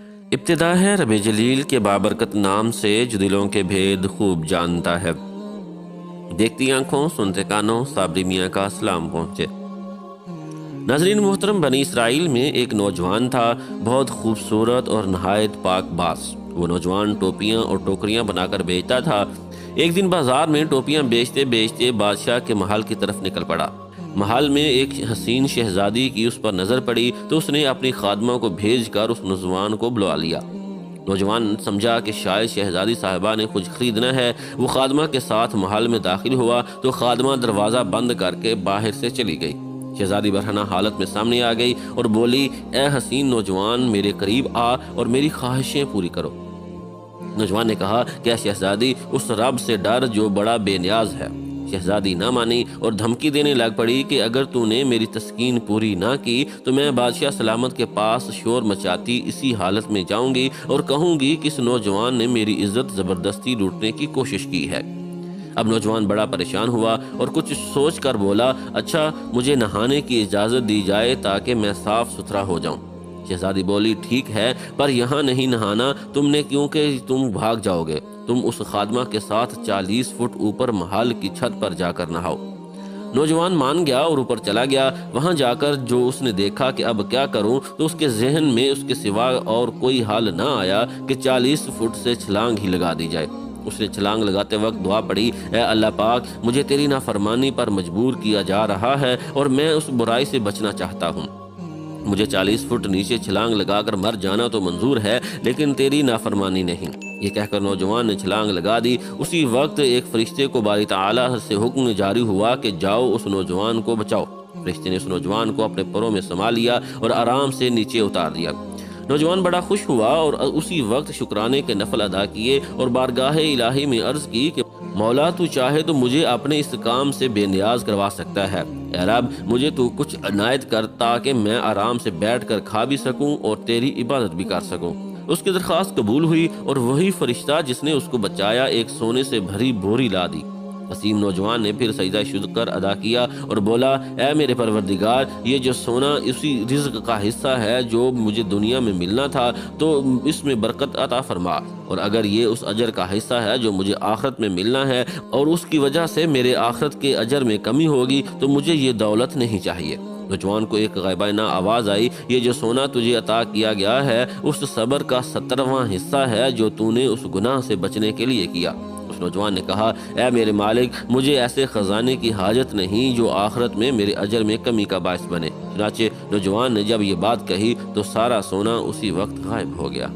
ابتدا ہے رب جلیل کے بابرکت نام سے جو دلوں کے بھید خوب جانتا ہے۔ دیکھتی آنکھوں سنتے کانوں صابری میاں کا سلام پہنچے۔ ناظرین محترم، بنی اسرائیل میں ایک نوجوان تھا، بہت خوبصورت اور نہایت پاک باز۔ وہ نوجوان ٹوپیاں اور ٹوکریاں بنا کر بیچتا تھا۔ ایک دن بازار میں ٹوپیاں بیچتے بیچتے بادشاہ کے محل کی طرف نکل پڑا۔ محل میں ایک حسین شہزادی کی اس پر نظر پڑی تو اس نے اپنی خادمہ کو بھیج کر اس نوجوان کو بلوا لیا۔ نوجوان سمجھا کہ شاید شہزادی صاحبہ نے کچھ خریدنا ہے۔ وہ خادمہ کے ساتھ محل میں داخل ہوا تو خادمہ دروازہ بند کر کے باہر سے چلی گئی۔ شہزادی برہنہ حالت میں سامنے آ گئی اور بولی، اے حسین نوجوان، میرے قریب آ اور میری خواہشیں پوری کرو۔ نوجوان نے کہا، کیا شہزادی، اس رب سے ڈر جو بڑا بے نیاز ہے۔ شہزادی نہ مانی اور دھمکی دینے لگ پڑی کہ اگر تو نے میری تسکین پوری نہ کی تو میں بادشاہ سلامت کے پاس شور مچاتی اسی حالت میں جاؤں گی اور کہوں گی کہ اس نوجوان نے میری عزت زبردستی لوٹنے کی کوشش کی ہے۔ اب نوجوان بڑا پریشان ہوا اور کچھ سوچ کر بولا، اچھا مجھے نہانے کی اجازت دی جائے تاکہ میں صاف ستھرا ہو جاؤں۔ شہزادی بولی، ٹھیک ہے، پر یہاں نہیں نہانا تم نے، کیونکہ تم بھاگ جاؤ گے۔ تم اس خادمہ کے ساتھ 40 فٹ اوپر محل کی چھت پر جا کر نہاؤ۔ نوجوان مان گیا اور اوپر چلا گیا۔ وہاں جا کر جو اس نے دیکھا کہ اب کیا کروں تو اس کے ذہن میں اس کے سوا اور کوئی حال نہ آیا کہ 40 فٹ سے چھلانگ ہی لگا دی جائے۔ اس نے چھلانگ لگاتے وقت دعا پڑھی، اے اللہ پاک، مجھے تیری نافرمانی پر مجبور کیا جا رہا ہے اور میں اس برائی سے بچنا چاہتا ہوں۔ مجھے 40 فٹ نیچے چھلانگ لگا کر مر جانا تو منظور ہے، لیکن تیری نافرمانی نہیں۔ یہ کہہ کر نوجوان نے چھلانگ لگا دی۔ اسی وقت ایک فرشتے کو باری تعالیٰ سے حکم جاری ہوا کہ جاؤ اس نوجوان کو بچاؤ۔ فرشتے نے اس نوجوان کو اپنے پروں میں سما لیا اور آرام سے نیچے اتار دیا۔ نوجوان بڑا خوش ہوا اور اسی وقت شکرانے کے نفل ادا کیے اور بارگاہ الہی میں عرض کی کہ مولا، تو چاہے تو مجھے اپنے اس کام سے بے نیاز کروا سکتا ہے۔ اے رب، مجھے تو کچھ عنایت کر تاکہ میں آرام سے بیٹھ کر کھا بھی سکوں اور تیری عبادت بھی کر سکوں۔ اس کی درخواست قبول ہوئی اور وہی فرشتہ جس نے اس کو بچایا ایک سونے سے بھری بوری لا دی۔ حسین نوجوان نے پھر سجدہ شکر ادا کیا اور بولا، اے میرے پروردگار، یہ جو سونا اسی رزق کا حصہ ہے جو مجھے دنیا میں ملنا تھا، تو اس میں برکت عطا فرما، اور اگر یہ اس اجر کا حصہ ہے جو مجھے آخرت میں ملنا ہے اور اس کی وجہ سے میرے آخرت کے اجر میں کمی ہوگی تو مجھے یہ دولت نہیں چاہیے۔ نوجوان کو ایک غائبانہ آواز آئی، یہ جو سونا تجھے عطا کیا گیا ہے اس صبر کا 17واں حصہ ہے جو تو نے اس گناہ سے بچنے کے لیے کیا۔ اس نوجوان نے کہا، اے میرے مالک، مجھے ایسے خزانے کی حاجت نہیں جو آخرت میں میرے اجر میں کمی کا باعث بنے۔ چنانچہ نوجوان نے جب یہ بات کہی تو سارا سونا اسی وقت غائب ہو گیا۔